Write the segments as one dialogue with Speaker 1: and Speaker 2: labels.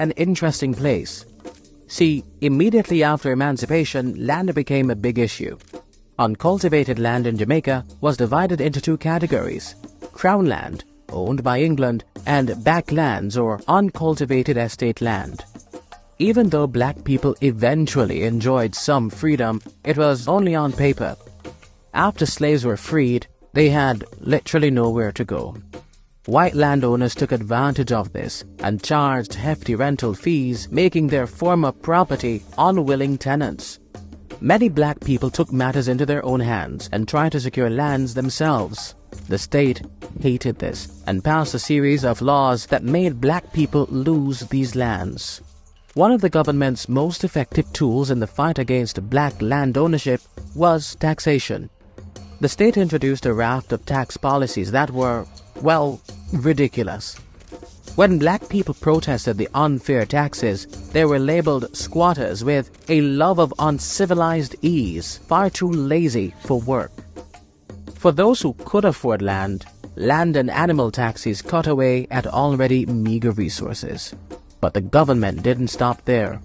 Speaker 1: an interesting place. See, immediately after emancipation, land became a big issue. Uncultivated land in Jamaica was divided into two categories: Crown land, owned by England, and backlands or uncultivated estate land. Even though black people eventually enjoyed some freedom, it was only on paper. After slaves were freed, they had literally nowhere to go. White landowners took advantage of this and charged hefty rental fees, making their former property unwilling tenants. Many black people took matters into their own hands and tried to secure lands themselves. The state hated this and passed a series of laws that made black people lose these lands. One of the government's most effective tools in the fight against black land ownership was taxation. The state introduced a raft of tax policies that were, well, ridiculous. When black people protested the unfair taxes, they were labeled squatters with a love of uncivilized ease, far too lazy for work. For those who could afford land and animal taxes cut away at already meager resources. But the government didn't stop there.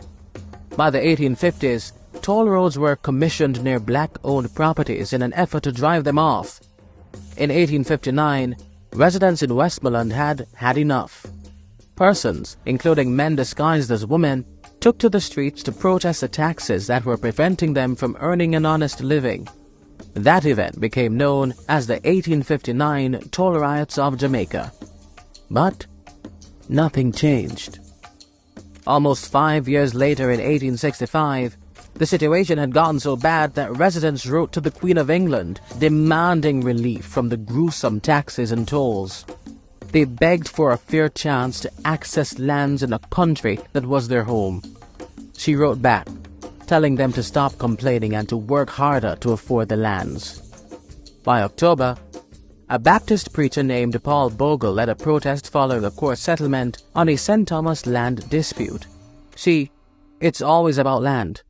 Speaker 1: By the 1850s, toll roads were commissioned near black-owned properties in an effort to drive them off. In 1859, residents in Westmoreland had enough. Persons, including men disguised as women, took to the streets to protest the taxes that were preventing them from earning an honest living. That event became known as the 1859 Toll Riots of Jamaica. But nothing changed. Almost 5 years later, in 1865, the situation had gotten so bad that residents wrote to the Queen of England demanding relief from the gruesome taxes and tolls. They begged for a fair chance to access lands in a country that was their home. She wrote back, telling them to stop complaining and to work harder to afford the lands. By October, a Baptist preacher named Paul Bogle led a protest following a court settlement on a St. Thomas land dispute. See, it's always about land.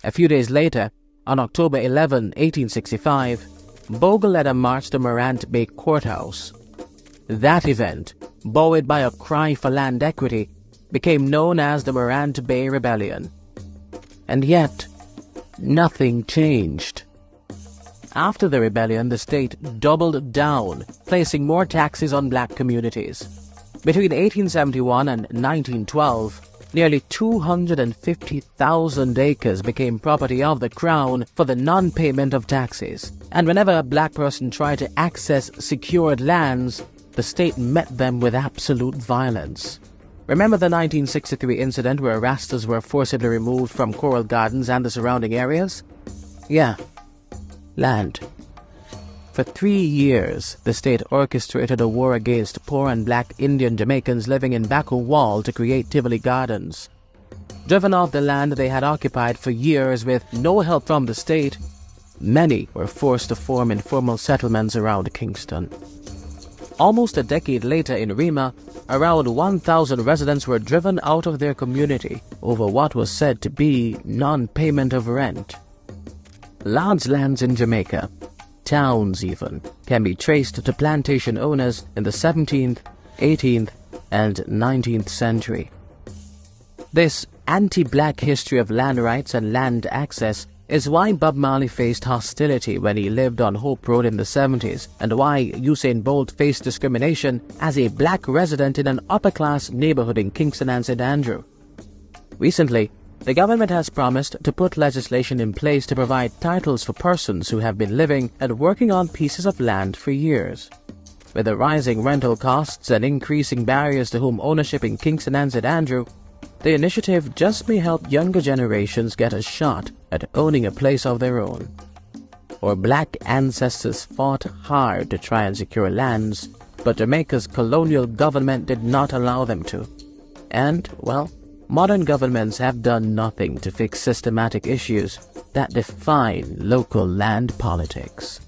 Speaker 1: A few days later, on October 11, 1865, Bogle led a march to Morant Bay Courthouse. That event, buoyed by a cry for land equity, became known as the Morant Bay Rebellion. And yet, nothing changed. After the rebellion, the state doubled down, placing more taxes on black communities. Between 1871 and 1912, nearly 250,000 acres became property of the Crown for the non-payment of taxes. And whenever a black person tried to access secured lands, the state met them with absolute violence. Remember the 1963 incident where Rastas were forcibly removed from Coral Gardens and the surrounding areas? Yeah, land. For 3 years, the state orchestrated a war against poor and black Indian Jamaicans living in Baku Wall to create Tivoli Gardens. Driven off the land they had occupied for years with no help from the state, many were forced to form informal settlements around Kingston. Almost a decade later in Rima, around 1,000 residents were driven out of their community over what was said to be non-payment of rent. Large lands in Jamaica, towns even, can be traced to plantation owners in the 17th, 18th, and 19th century. This anti-black history of land rights and land access is why Bob Marley faced hostility when he lived on Hope Road in the 70s, and why Usain Bolt faced discrimination as a black resident in an upper-class neighborhood in Kingston and St. Andrew. Recently, the government has promised to put legislation in place to provide titles for persons who have been living and working on pieces of land for years. With the rising rental costs and increasing barriers to home ownership in Kingston and St. Andrew, the initiative just may help younger generations get a shot at owning a place of their own. Our black ancestors fought hard to try and secure lands, but Jamaica's colonial government did not allow them to. And, well, modern governments have done nothing to fix systematic issues that define local land politics.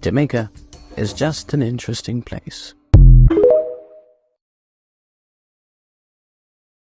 Speaker 1: Jamaica is just an interesting place.